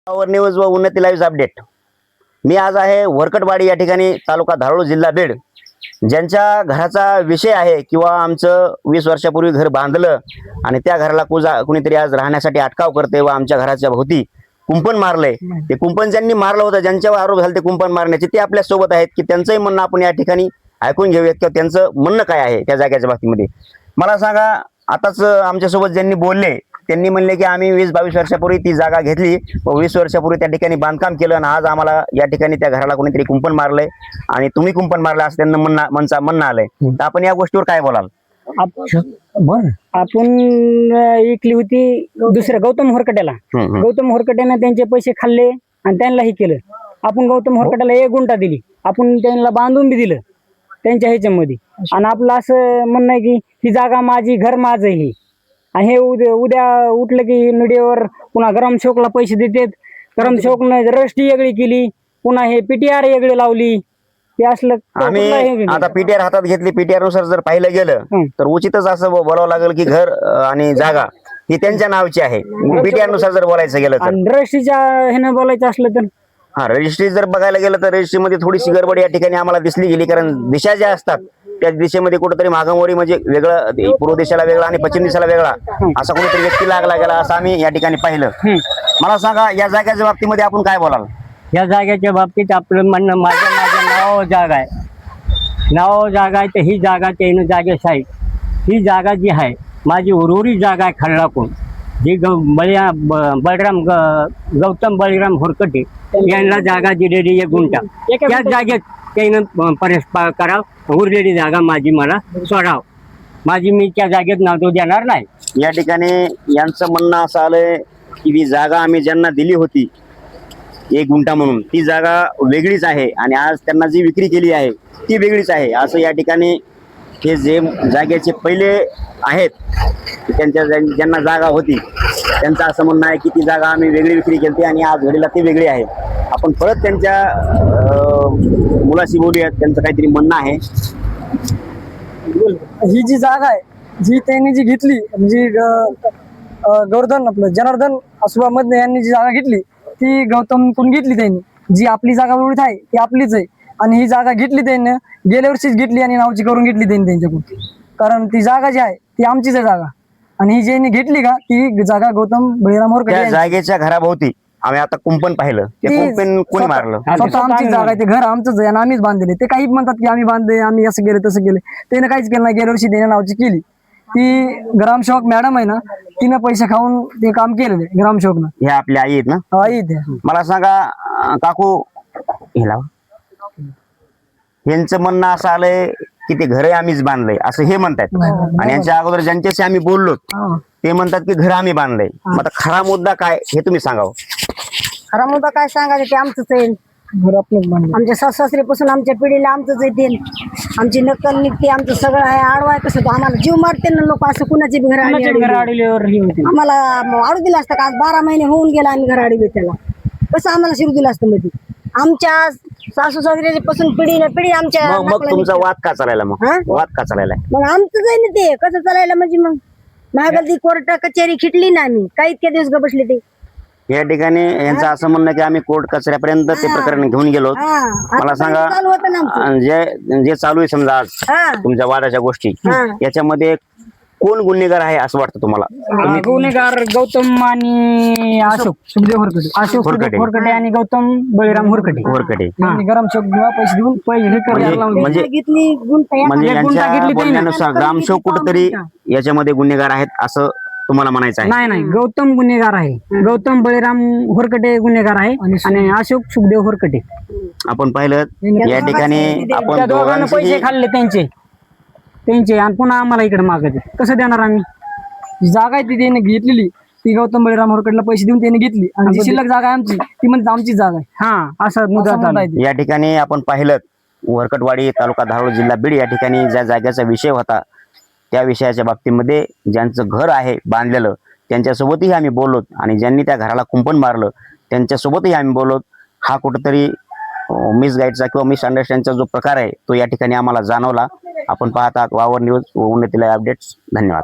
Power news व उन्नती live update. मी आज आहे वरकटवाडी या ठिकाणी, तालुका धारोळ, जिल्हा बीड, ज्यांच्या घराचा विषय आहे किंवा आमचं 20 वर्षापूर्वी घर बांधलं आणि त्या घराला कुणीतरी आज राहण्यासाठी अटकाव करते व आमच्या घराच्या भोवती कुंपण मारलंय। ते कुंपण ज्यांनी मारलं होतं, ज्यांच्यावर आरोप झाले ते कुंपण मारण्याचे, ते आपल्या सोबत आहेत की त्यांचंही म्हणणं आपण या ठिकाणी ऐकून घेऊयात किंवा त्यांचं म्हणणं काय आहे त्या जागेच्या बाबतीमध्ये। मला सांगा, आताच आमच्यासोबत ज्यांनी बोलले त्यांनी म्हणले की आम्ही 20-22 वर्षापूर्वी ती जागा घेतली व 20 वर्षापूर्वी त्या ठिकाणी बांधकाम केलं आणि आज आम्हाला या ठिकाणी त्या घराला कोणीतरी कुंपण मारलंय आणि तुम्ही कुंपण मारलं असं त्यांना म्हणणं आलंय। तर आपण या गोष्टीवर काय बोलाल? आपण इकली होती दुसऱ्या गौतम होरकट्याला। गौतम होरकट्याने त्यांचे पैसे खाल्ले आणि त्यांनाही केलं। आपण गौतम होरकट्याला 1 गुंठा दिली, आपण त्यांना बांधून बी दिलं त्यांच्या ह्याच्यामध्ये। आणि आपलं असं म्हणणं आहे की ही जागा माझी, घर माझं ही। आणि हे उद्या उठलं की मीडियावर पुन्हा ग्रामसेवकला पैसे देतात, ग्रामसेवकने रजिस्ट्री वेगळी केली, पुन्हा हे पीटीआर वेगळी लावली। ते असलं आम्ही आता पीटीआर हातात घेतली, पीटीआर नुसार जर पाहिलं गेलं तर उचितच असं बोलावं लागेल की घर आणि जागा ही त्यांच्या नावाची आहे पीटीआर नुसार जर बोलायचं गेलं तर। रजिस्ट्रीच्या ह्यानं बोलायचं असलं तर रजिस्ट्री जर बघायला गेलं तर रजिस्ट्रीमध्ये थोडीशी गडबड या ठिकाणी आम्हाला दिसली गेली, कारण दिशा ज्या असतात त्या दिशेमध्ये कुठेतरी मागामोरी म्हणजे वेगळं, पूर्व दिशेला वेगळा आणि पश्चिम दिशेला वेगळा असा कोणीतरी व्यक्ती लागला गेला असं आम्ही या ठिकाणी पाहिलं। मला सांगा, या जागेच्या बाबतीमध्ये आपण काय बोलाल? या जागेच्या बाबतीत आपलं म्हणणं, माझ्या नावावर जागा आहे, नावावर जागा आहे, तर ही जागा त्यानं जागेस आहे। ही जागा जी आहे माझी उर्वरित जागा आहे खळाकून, जी बळराम गौतम बळीराम होरकटे यांना जागा दिलेली 1 गुंठा। त्या जागेत त्यानं परस्पर करावं, उरलेली जागा माझी मला सोडाव, माझी मी त्या जागेत नाव देणार नाही। या ठिकाणी यांचं म्हणणं असं आलंय की ती जागा आम्ही ज्यांना दिली होती 1 गुंठा म्हणून, ती जागा वेगळीच आहे आणि आज त्यांना जी विक्री केली आहे ती वेगळीच आहे असं या ठिकाणी हे जे जागेचे पहिले आहेत त्यांच्या ज्यांना जागा होती त्यांचं असं म्हणणं आहे की ती जागा आम्ही वेगळी विक्री केली आणि आज घडीला ती वेगळी आहे। आपण परत त्यांच्या मुलाशी बोलूयात, त्यांचं काहीतरी म्हणणं आहे। ही जी जागा आहे जी त्यांनी जी घेतली, म्हणजे गोवर्धन आपलं जनार्दन आसुबामधने यांनी जी जागा घेतली ती गौतम कोण घेतली त्यांनी, जी आपली जागा उडत आहे ती आपलीच आहे। आणि ही जागा घेतली त्यांनी गेल्या वर्षीच घेतली आणि नावची करून घेतली त्यांनी त्यांच्याकडून, कारण ती जागा जी आहे ती आमचीच आहे जागा। आणि ही ज्यांनी घेतली का ती जागा गौतम बळीराम होरकटे जागेच्या घराभोवती आम्ही आता कुंपण पाहिलं, ते कुंपण कोणी मारलं? स्वतः आमची जागा आहे, ते घर आमचंच आहे आणि आम्हीच बांधले। ते काही म्हणतात की आम्ही बांधले, आम्ही असं केलं तसं केलं, त्याने काहीच केलं नाही। गेल्या वर्षी त्याने नावची केली, ती ग्रामसेवक मॅडम आहे ना, तिनं पैसे खाऊन ते काम केलेलं आहे ग्रामसेवकनं। हे आपली आई आहेत ना? आई ते मला सांगा काकू, यांचं म्हणणं असं आलंय की ते घर आम्हीच बांधलंय असं हे म्हणतात, आणि यांच्या अगोदर ज्यांच्याशी आम्ही बोललो ते म्हणतात की घर आम्ही बांधलंय। मग आता खरा मुद्दा काय हे तुम्ही सांगावं। खरा मुद्दा काय सांगायचं, ते आमचंच आहे घर, आपलं आमच्या सासऱ्यापासून आमच्या पिढीला आमचंच आहे ते। आमची नक्कल निघते, आमचं सगळं आहे। आडवाय कसं तो आम्हाला जीव मारते ना लोक, असं कुणाची बी घर आम्हाला आडू दिला असतं का? आज 12 महिने होऊन गेला आम्ही घर आडवी, त्याला कसं आम्हाला शिरू दिलं असतं? मध्ये आमच्या सासू सासऱ्याची पासून पिढी ना पिढी आमच्या। मग तुमचा वाद का चालायला? मग वाद का चालायला? मग आमचंच आहे ना ते, कसं चालायला म्हणजे मग महागल्दी कोर्ट कचेरी खिटली ना आम्ही, काही इतक्या दिवस ग बसले ते। या ठिकाणी यांचं असं म्हणणं की आम्ही कोर्ट कचऱ्यापर्यंत ते प्रकरण घेऊन गेलो। मला सांगा, जे चालू आहे समजा आज तुमच्या वादाच्या गोष्टी, याच्यामध्ये कोण गुन्हेगार आहे असं वाटतं तुम्हाला? गुन्हेगार गौतम आणि अशोक सुखदेव होरकटे, अशोक होरकटे आणि गौतम बळीराम होरकटे। ग्रामसेवक पैसे देऊन म्हणजे यांच्या बोलण्यानुसार ग्रामसेवक कुठेतरी याच्यामध्ये गुन्हेगार आहेत असं तुम्हाला म्हणायचं आहे? नाही, गौतम गुन्हेगार आहे, गौतम बळीराम होरकटे गुन्हेगार आहे आणि अशोक सुखदेव होरकटे। आपण पाहिलं या ठिकाणी आपण दोघांना पैसे खाल्ले त्यांचे आणि पुन्हा आम्हाला इकडे मागायचे, कसं देणार आम्ही? जागा आहे ती त्याने घेतलेली, ती गौतम बळीराम होरकटेला पैसे देऊन त्याने घेतली आणि जी शिल्लक जागा आहे आमची ती म्हणते आमची जागा आहे। असा मुद्दा या ठिकाणी आपण पाहिलं, वरकटवाडी, तालुका धारोळ, जिल्हा बीड या ठिकाणी ज्या जागेचा विषय होता त्या विषयाच्या बाबतीमध्ये ज्यांचं घर आहे बांधलेलं त्यांच्यासोबतही आम्ही बोललो आणि ज्यांनी त्या घराला कुंपण मारलं त्यांच्यासोबतही आम्ही बोललो। हा कुठेतरी मिसगाईडचा किंवा मिसअंडरस्टँडचा जो प्रकार आहे तो या ठिकाणी आम्हाला जाणवला। आपण पाहतात वावर न्यूज व उन्नती लाईव्ह अपडेट्स। धन्यवाद।